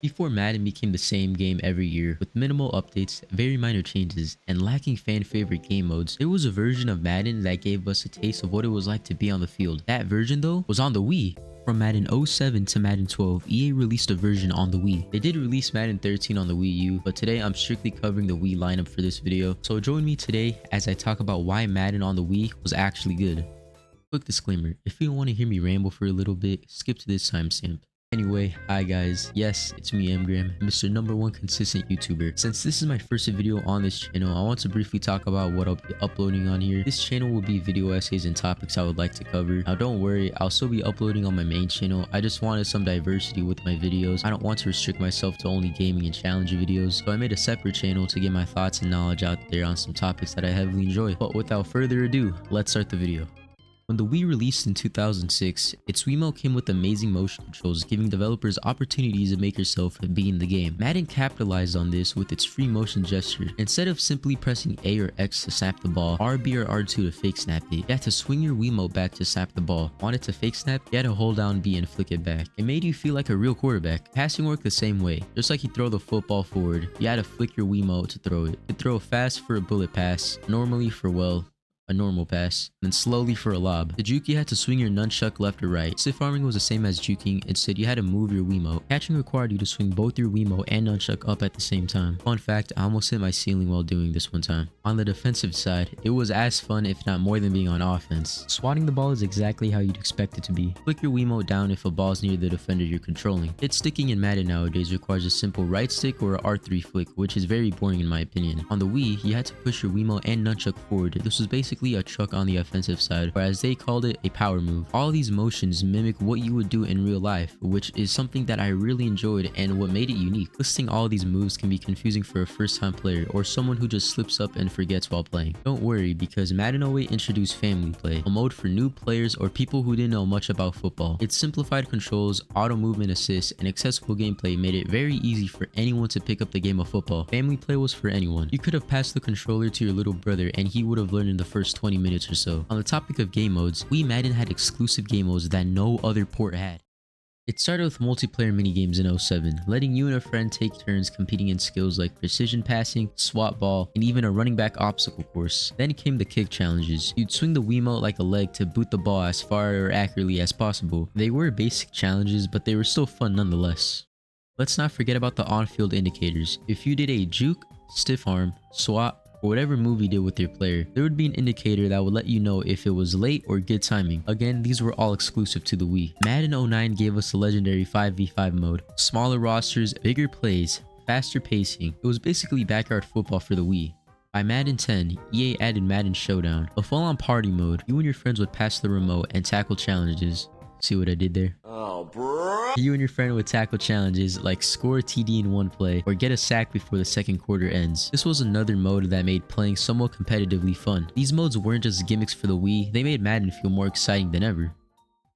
Before Madden became the same game every year with minimal updates, very minor changes, and lacking fan favorite game modes, there was a version of Madden that gave us a taste of what it was like to be on the field. That version though was on the Wii. From Madden 07 to Madden 12, EA released a version on the Wii. They did release Madden 13 on the Wii U, but today I'm strictly covering the Wii lineup for this video. So join me today as I talk about why Madden on the Wii was actually good. Quick disclaimer, if you don't want to hear me ramble for a little bit, skip to this timestamp. Anyway, hi guys, yes, it's me Mgram, Mr. #1 consistent YouTuber. Since this is my first video on this channel, I want to briefly talk about what I'll be uploading on here. This channel will be video essays and topics I would like to cover. Now don't worry, I'll still be uploading on my main channel. I just wanted some diversity with my videos. I don't want to restrict myself to only gaming and challenge videos, so I made a separate channel to get my thoughts and knowledge out there on some topics that I heavily enjoy. But without further ado, let's start the video. When the Wii released in 2006, its Wiimote came with amazing motion controls, giving developers opportunities to make yourself be in the game. Madden capitalized on this with its free motion gesture. Instead of simply pressing A or X to snap the ball, RB or R2 to fake snap it, you had to swing your Wiimote back to snap the ball. Wanted to fake snap? You had to hold down B and flick it back. It made you feel like a real quarterback. Passing worked the same way. Just like you throw the football forward, you had to flick your Wiimote to throw it. You throw fast for a bullet pass, normally for, well, a normal pass, then slowly for a lob. To juke, you had to swing your nunchuck left or right. Stiff arming was the same as juking, instead you had to move your Wiimote. Catching required you to swing both your Wiimote and nunchuck up at the same time. Fun fact, I almost hit my ceiling while doing this one time. On the defensive side, it was as fun if not more than being on offense. Swatting the ball is exactly how you'd expect it to be. Flick your Wiimote down if a ball's near the defender you're controlling. Hit sticking in Madden nowadays requires a simple right stick or a R3 flick, which is very boring in my opinion. On the Wii, you had to push your Wiimote and nunchuck forward. This was basically a chuck on the offensive side, or as they called it, a power move. All these motions mimic what you would do in real life, which is something that I really enjoyed and what made it unique. Listing all these moves can be confusing for a first-time player or someone who just slips up and forgets while playing. Don't worry, because Madden 08 introduced Family Play, a mode for new players or people who didn't know much about football. Its simplified controls, auto movement assist, and accessible gameplay made it very easy for anyone to pick up the game of football. Family Play was for anyone. You could have passed the controller to your little brother and he would have learned in the first 20 minutes or so. On the topic of game modes, Wii Madden had exclusive game modes that no other port had. It started with multiplayer minigames in 07, letting you and a friend take turns competing in skills like precision passing, swat ball, and even a running back obstacle course. Then came the kick challenges. You'd swing the Wiimote like a leg to boot the ball as far or accurately as possible. They were basic challenges, but they were still fun nonetheless. Let's not forget about the on-field indicators. If you did a juke, stiff arm, swat, or whatever move you did with your player, there would be an indicator that would let you know if it was late or good timing. Again, these were all exclusive to the Wii. Madden 09 gave us the legendary 5v5 mode. Smaller rosters, bigger plays, faster pacing. It was basically backyard football for the Wii. By Madden 10, EA added Madden Showdown, a full-on party mode. You and your friends would pass the remote and tackle challenges. See what I did there? Oh, bro. You and your friend would tackle challenges like score a TD in one play or get a sack before the second quarter ends. This was another mode that made playing somewhat competitively fun. These modes weren't just gimmicks for the Wii, they made Madden feel more exciting than ever.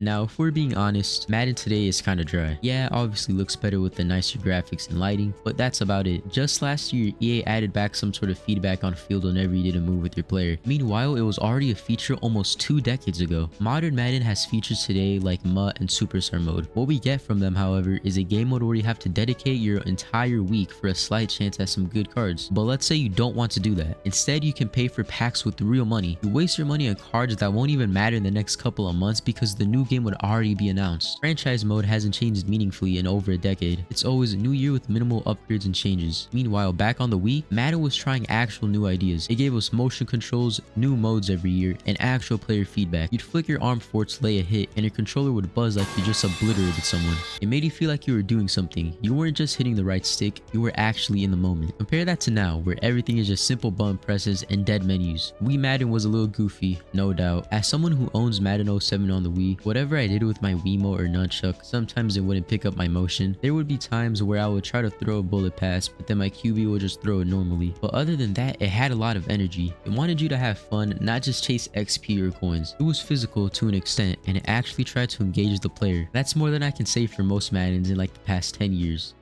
Now, if we're being honest, Madden today is kinda dry. Yeah, obviously looks better with the nicer graphics and lighting, but that's about it. Just last year, EA added back some sort of feedback on field whenever you did a move with your player. Meanwhile, it was already a feature almost 2 decades ago. Modern Madden has features today like MUT and Superstar mode. What we get from them, however, is a game mode where you have to dedicate your entire week for a slight chance at some good cards. But let's say you don't want to do that. Instead, you can pay for packs with real money. You waste your money on cards that won't even matter in the next couple of months because the new game would already be announced. Franchise mode hasn't changed meaningfully in over a decade. It's always a new year with minimal upgrades and changes. Meanwhile, back on the Wii, Madden was trying actual new ideas. It gave us motion controls, new modes every year, and actual player feedback. You'd flick your arm forward to lay a hit, and your controller would buzz like you just obliterated someone. It made you feel like you were doing something. You weren't just hitting the right stick, you were actually in the moment. Compare that to now, where everything is just simple button presses and dead menus. Wii Madden was a little goofy, no doubt. As someone who owns Madden 07 on the Wii, whatever I did with my Wiimote or nunchuck, sometimes it wouldn't pick up my motion. There would be times where I would try to throw a bullet pass, but then my QB would just throw it normally. But other than that, it had a lot of energy. It wanted you to have fun, not just chase XP or coins. It was physical to an extent, and it actually tried to engage the player. That's more than I can say for most Maddens in like the past 10 years.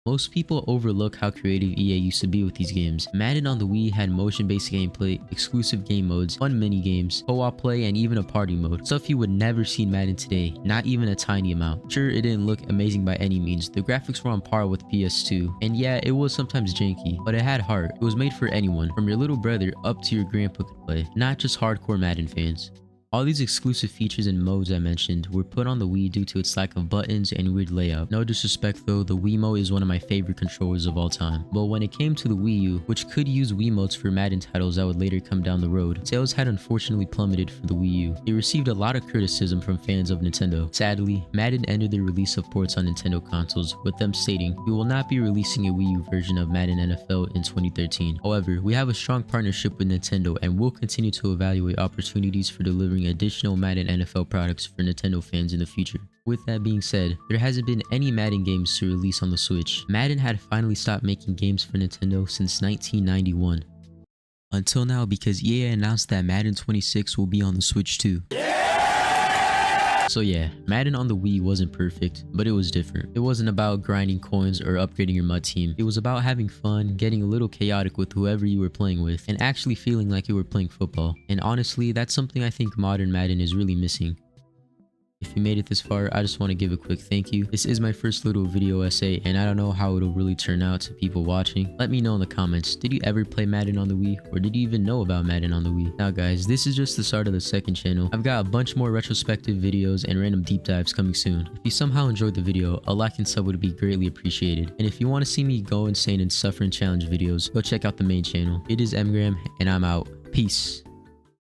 Most people overlook how creative EA used to be with these games. Madden on the Wii had motion-based gameplay, exclusive game modes, fun mini-games, co-op play, and even a party mode. Stuff you would never see in Madden today, not even a tiny amount. Sure, it didn't look amazing by any means. The graphics were on par with PS2. And yeah, it was sometimes janky, but it had heart. It was made for anyone, from your little brother up to your grandpa could play, not just hardcore Madden fans. All these exclusive features and modes I mentioned were put on the Wii due to its lack of buttons and weird layout. No disrespect though, the Wiimote is one of my favorite controllers of all time. But when it came to the Wii U, which could use Wiimotes for Madden titles that would later come down the road, sales had unfortunately plummeted for the Wii U. It received a lot of criticism from fans of Nintendo. Sadly, Madden ended the release of ports on Nintendo consoles, with them stating, "We will not be releasing a Wii U version of Madden NFL in 2013. However, we have a strong partnership with Nintendo and will continue to evaluate opportunities for delivering additional Madden NFL products for Nintendo fans in the future." With that being said, there hasn't been any Madden games to release on the Switch. Madden had finally stopped making games for Nintendo since 1991. Until now, because EA announced that Madden 26 will be on the Switch too. So yeah, Madden on the Wii wasn't perfect, but it was different. It wasn't about grinding coins or upgrading your MUT team. It was about having fun, getting a little chaotic with whoever you were playing with, and actually feeling like you were playing football. And honestly, that's something I think modern Madden is really missing. If you made it this far, I just want to give a quick thank you. This is my first little video essay, and I don't know how it'll really turn out to people watching. Let me know in the comments, did you ever play Madden on the Wii, or did you even know about Madden on the Wii? Now guys, this is just the start of the second channel. I've got a bunch more retrospective videos and random deep dives coming soon. If you somehow enjoyed the video, a like and sub would be greatly appreciated. And if you want to see me go insane and suffer in challenge videos, go check out the main channel. It is Mgram, and I'm out. Peace.